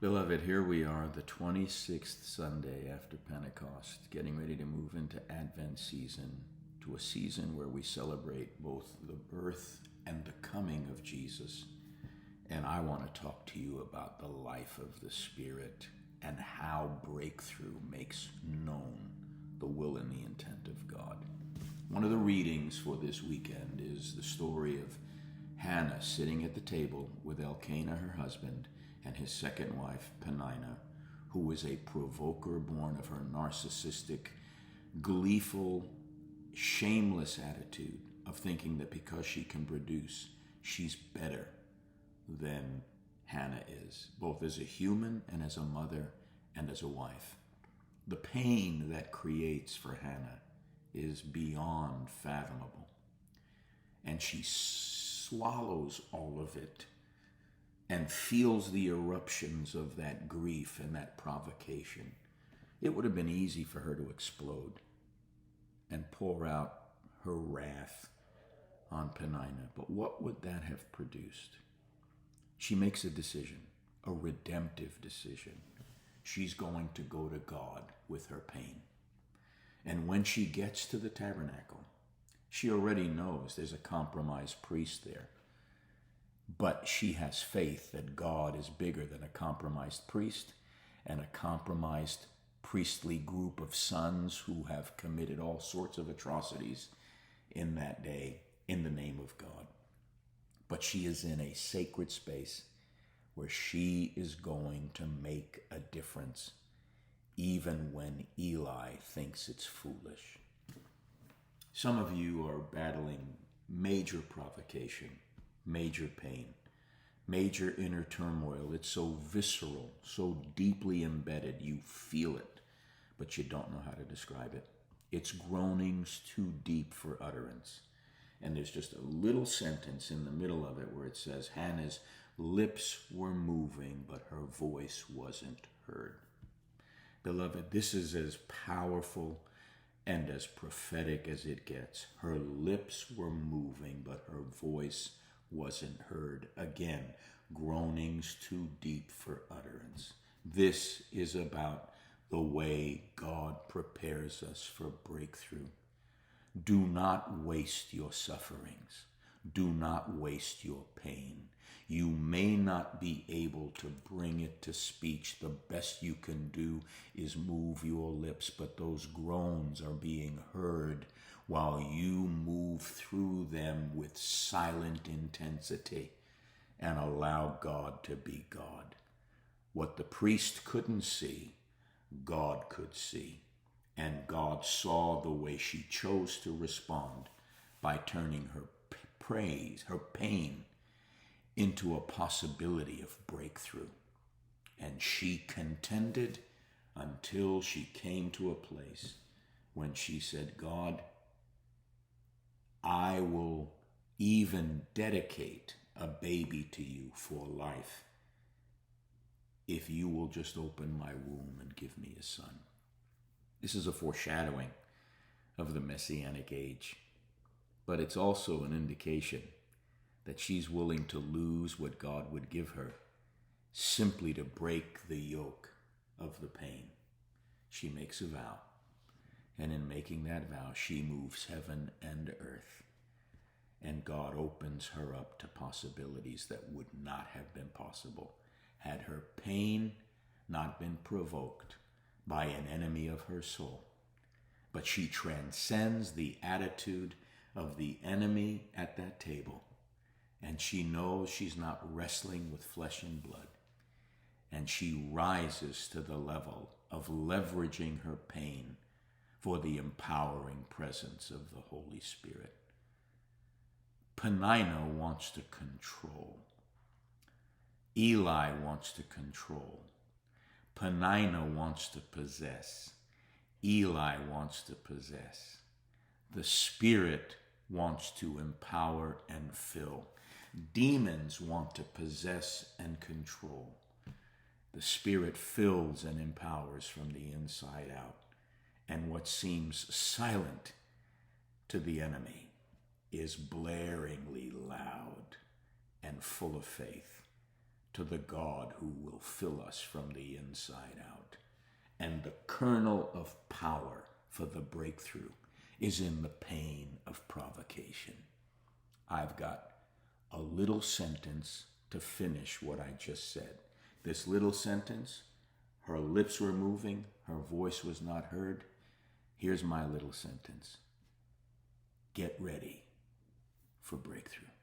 Beloved, here we are, the 26th Sunday after Pentecost, getting ready to move into Advent season, to a season where we celebrate both the birth and the coming of Jesus. And I want to talk to you about the life of the Spirit and how breakthrough makes known the will and the intent of God. One of the readings for this weekend is the story of Hannah sitting at the table with Elkanah, her husband, and his second wife, Peninnah, who was a provoker born of her narcissistic, gleeful, shameless attitude of thinking that because she can produce, she's better than Hannah is, both as a human and as a mother and as a wife. The pain that creates for Hannah is beyond fathomable. And she swallows all of it and feels the eruptions of that grief and that provocation. It would have been easy for her to explode and pour out her wrath on Peninnah. But what would that have produced? She makes a decision, a redemptive decision. She's going to go to God with her pain. And when she gets to the tabernacle, she already knows there's a compromised priest there. But she has faith that God is bigger than a compromised priest and a compromised priestly group of sons who have committed all sorts of atrocities in that day in the name of God. But she is in a sacred space where she is going to make a difference, even when Eli thinks it's foolish. Some of you are battling major provocation, major pain, major inner turmoil. It's so visceral, so deeply embedded, you feel it, but you don't know how to describe it. It's groanings too deep for utterance. And there's just a little sentence in the middle of it where it says, Hannah's lips were moving, but her voice wasn't heard. Beloved, this is as powerful and as prophetic as it gets. Her lips were moving, but her voice wasn't heard. Again, groanings too deep for utterance. This is about the way God prepares us for breakthrough. Do not waste your sufferings. Do not waste your pain. You may not be able to bring it to speech. The best you can do is move your lips, but those groans are being heard while you move through them with silent intensity and allow God to be God. What the priest couldn't see, God could see. And God saw the way she chose to respond by turning her her pain, into a possibility of breakthrough. And she contended until she came to a place when she said, God, I will even dedicate a baby to you for life if you will just open my womb and give me a son. This is a foreshadowing of the Messianic age, but it's also an indication that she's willing to lose what God would give her simply to break the yoke of the pain. She makes a vow, and in making that vow, she moves heaven and earth, and God opens her up to possibilities that would not have been possible had her pain not been provoked by an enemy of her soul. But she transcends the attitude of the enemy at that table, and she knows she's not wrestling with flesh and blood, and she rises to the level of leveraging her pain for the empowering presence of the Holy Spirit. Peninnah wants to control. Eli wants to control. Peninnah wants to possess. Eli wants to possess. The Spirit wants to empower and fill. Demons want to possess and control. The Spirit fills and empowers from the inside out. And what seems silent to the enemy is blaringly loud and full of faith to the God who will fill us from the inside out. And the kernel of power for the breakthrough is in the pain of provocation. I've got a little sentence to finish what I just said. This little sentence, her lips were moving, her voice was not heard. Here's my little sentence. Get ready for breakthrough.